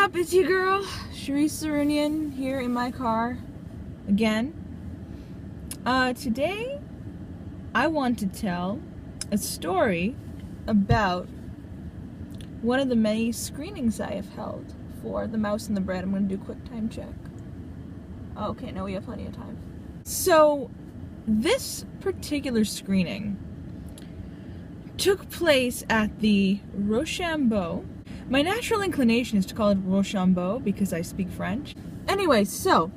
up? It's your girl, Sharice Sarunian, here in my car again. Today I want to tell a story about one of the many screenings I have held for The Mouse and the Bread. I'm going to do a quick time check. Okay, no, we have plenty of time. So, this particular screening took place at the Rochambeau. My natural inclination is to call it Rochambeau because I speak French. Anyway, so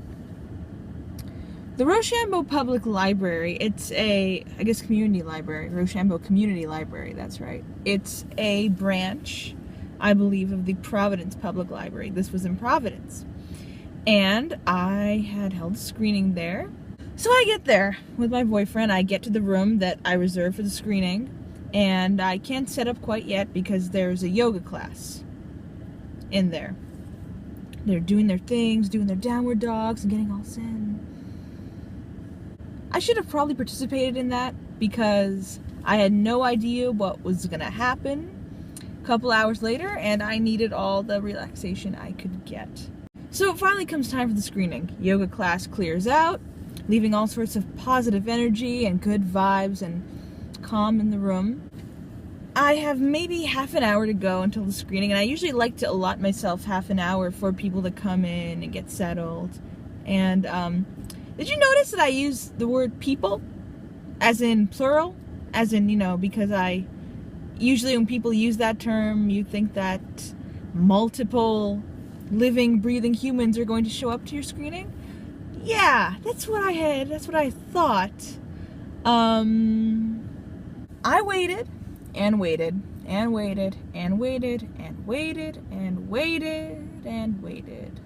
the Rochambeau Public Library, it's a, I guess, community library, Rochambeau Community Library, that's right. It's a branch, I believe, of the Providence Public Library. This was in Providence. And I had held a screening there. So I get there with my boyfriend, I get to the room that I reserved for the screening, and I can't set up quite yet because there's a yoga class in there. They're doing their things, doing their downward dogs and getting all zen. I should have probably participated in that because I had no idea what was gonna happen a couple hours later, and I needed all the relaxation I could get. So it finally comes time for the screening. Yoga class clears out, leaving all sorts of positive energy and good vibes and calm in the room. I have maybe half an hour to go until the screening, and I usually like to allot myself half an hour for people to come in and get settled. And did you notice that I use the word people as in plural? As in, you know, because I usually when people use that term, you think that multiple living, breathing humans are going to show up to your screening. Yeah, that's what I thought. I waited and waited and waited and waited and waited and waited and waited.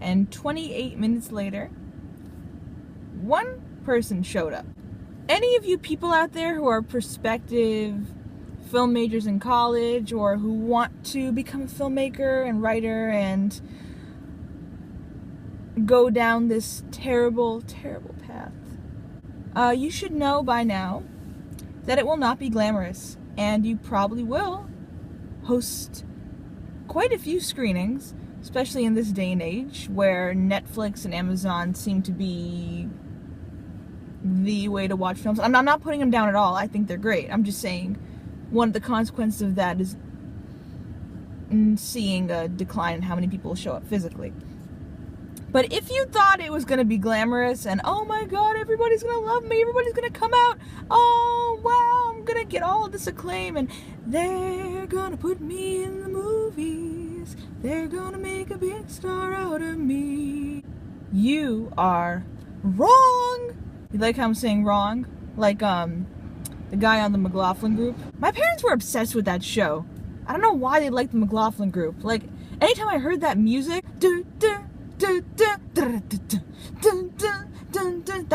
And 28 minutes later, one person showed up. Any of you people out there who are prospective film majors in college or who want to become a filmmaker and writer and go down this terrible, terrible path, you should know by now that it will not be glamorous, and you probably will host quite a few screenings, especially in this day and age where Netflix and Amazon seem to be the way to watch films. I'm not putting them down at all. I think they're great. I'm just saying one of the consequences of that is seeing a decline in how many people show up physically. But if you thought it was going to be glamorous and, oh my god, everybody's going to love me, everybody's going to come out, oh wow, I'm going to get all of this acclaim, and they're going to put me in the movies, they're going to make a big star out of me, you are wrong. You like how I'm saying wrong? Like, the guy on the McLaughlin Group. My parents were obsessed with that show. I don't know why they liked the McLaughlin Group. Like, anytime I heard that music, that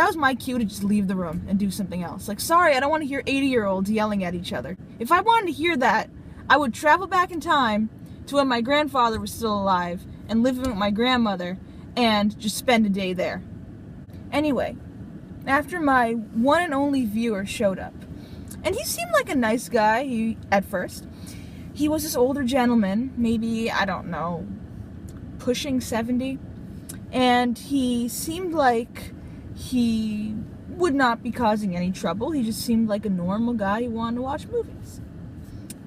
was my cue to just leave the room and do something else. Like, sorry, I don't want to hear 80-year-olds yelling at each other. If I wanted to hear that, I would travel back in time to when my grandfather was still alive and live with my grandmother and just spend a day there. Anyway, after my one and only viewer showed up, and he seemed like a nice guy at first. He was this older gentleman, maybe, I don't know, pushing 70. And he seemed like he would not be causing any trouble. He just seemed like a normal guy who wanted to watch movies.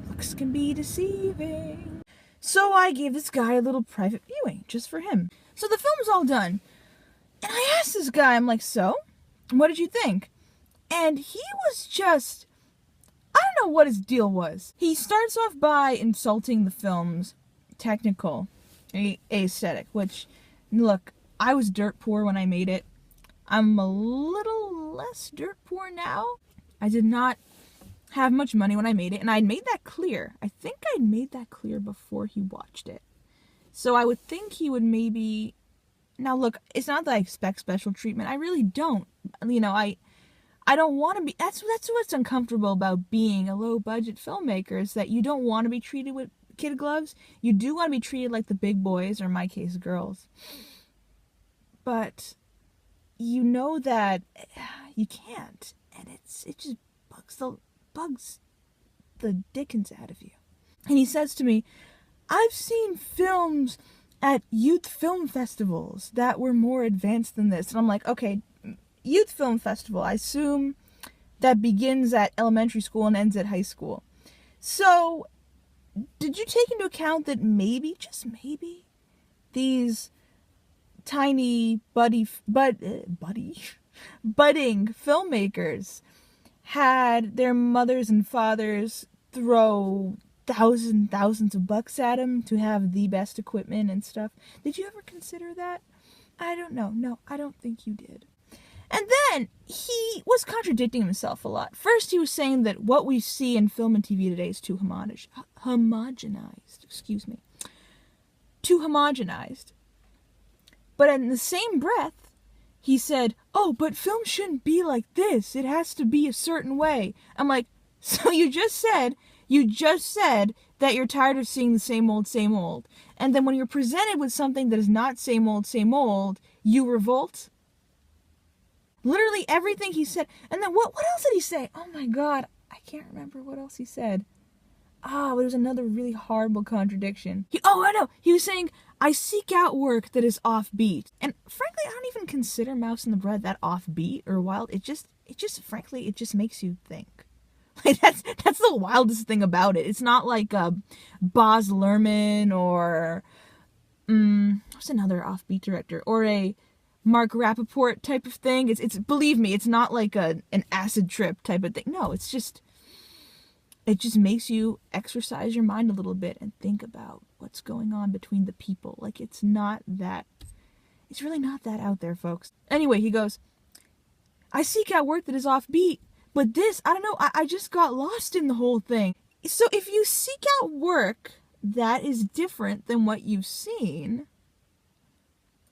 Looks can be deceiving. So I gave this guy a little private viewing, just for him. So the film's all done. And I asked this guy, I'm like, so, what did you think? And he was just, I don't know what his deal was. He starts off by insulting the film's technical aesthetic, which, look, I was dirt poor when I made it. I'm a little less dirt poor now. I did not have much money when I made it, and I'd made that clear. I think I'd made that clear before he watched it. So I would think he would maybe... Now look, it's not that I expect special treatment. I really don't. You know, I don't want to be... That's what's uncomfortable about being a low-budget filmmaker, is that you don't want to be treated with kid gloves. You do want to be treated like the big boys, or in my case, girls. But you know that you can't, and it just bugs the dickens out of you. And he says to me, I've seen films at youth film festivals that were more advanced than this. And I'm like, okay, youth film festival, I assume that begins at elementary school and ends at high school. So, did you take into account that maybe, just maybe, these tiny budding filmmakers had their mothers and fathers throw thousands of bucks at them to have the best equipment and stuff? Did you ever consider that? I don't know. No, I don't think you did. And then he was contradicting himself a lot. First, he was saying that what we see in film and TV today is too homogenized. Too homogenized. But in the same breath, he said, oh, but film shouldn't be like this. It has to be a certain way. I'm like, so you just said that you're tired of seeing the same old. And then when you're presented with something that is not same old, you revolt? Literally everything he said. And then what else did he say? Oh my God, I can't remember what else he said. It was another really horrible contradiction. I know. He was saying, I seek out work that is offbeat. And frankly, I don't even consider Mouse and the Bread that offbeat or wild. It just makes you think. Like, that's the wildest thing about it. It's not like Baz Luhrmann or what's another offbeat director, or a Mark Rappaport type of thing. It's believe me, it's not like an acid trip type of thing. No, it just makes you exercise your mind a little bit and think about what's going on between the people. Like, it's really not that out there, folks. Anyway, he goes, I seek out work that is offbeat, but this, I don't know, I just got lost in the whole thing. So if you seek out work that is different than what you've seen,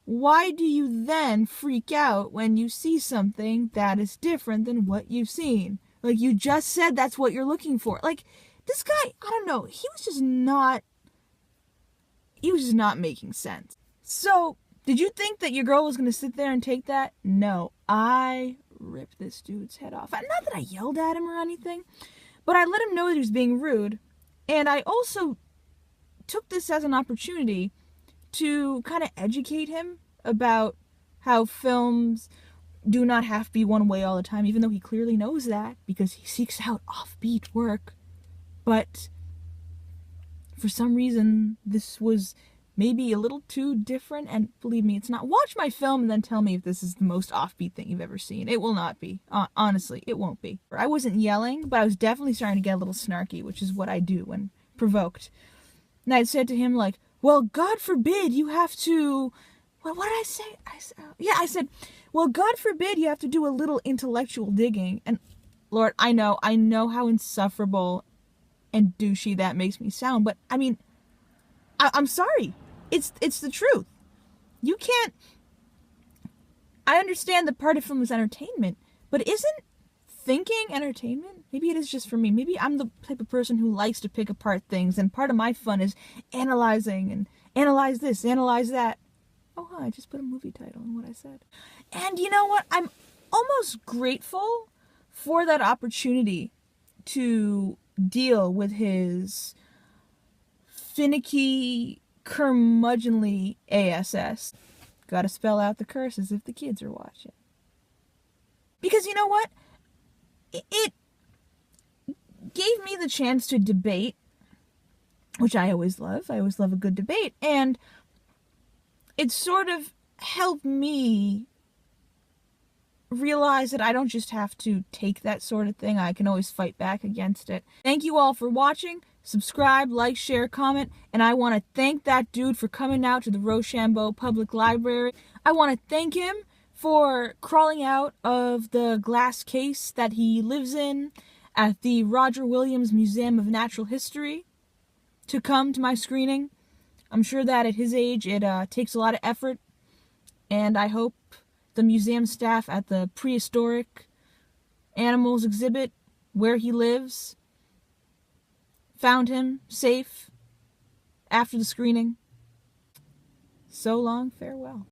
why do you then freak out when you see something that is different than what you've seen? Like, you just said that's what you're looking for. Like, this guy, I don't know, he was just not making sense. So, did you think that your girl was going to sit there and take that? No, I ripped this dude's head off. Not that I yelled at him or anything, but I let him know that he was being rude. And I also took this as an opportunity to kind of educate him about how films do not have to be one way all the time, even though he clearly knows that because he seeks out offbeat work. But for some reason, this was maybe a little too different, and believe me, it's not. Watch my film and then tell me if this is the most offbeat thing you've ever seen. It will not be. Honestly, it won't be. I wasn't yelling, but I was definitely starting to get a little snarky, which is what I do when provoked. And I said to him, like, well, God forbid you have to... What did I say? I said, well, God forbid you have to do a little intellectual digging. And Lord, I know how insufferable and douchey that makes me sound, but I mean, I'm sorry. It's the truth. You can't... I understand that part of film is entertainment, but isn't thinking entertainment? Maybe it is just for me. Maybe I'm the type of person who likes to pick apart things, and part of my fun is analyzing and analyze this, analyze that. Oh, I just put a movie title in what I said. And you know what? I'm almost grateful for that opportunity to deal with his finicky, curmudgeonly ASS. Gotta spell out the curses if the kids are watching. Because you know what? It gave me the chance to debate, which I always love. I always love a good debate. And it sort of helped me realize that I don't just have to take that sort of thing. I can always fight back against it. Thank you all for watching. Subscribe, like, share, comment. And I want to thank that dude for coming out to the Rochambeau Public Library. I want to thank him for crawling out of the glass case that he lives in at the Roger Williams Museum of Natural History to come to my screening. I'm sure that at his age it takes a lot of effort, and I hope the museum staff at the prehistoric animals exhibit where he lives found him safe after the screening. So long, farewell.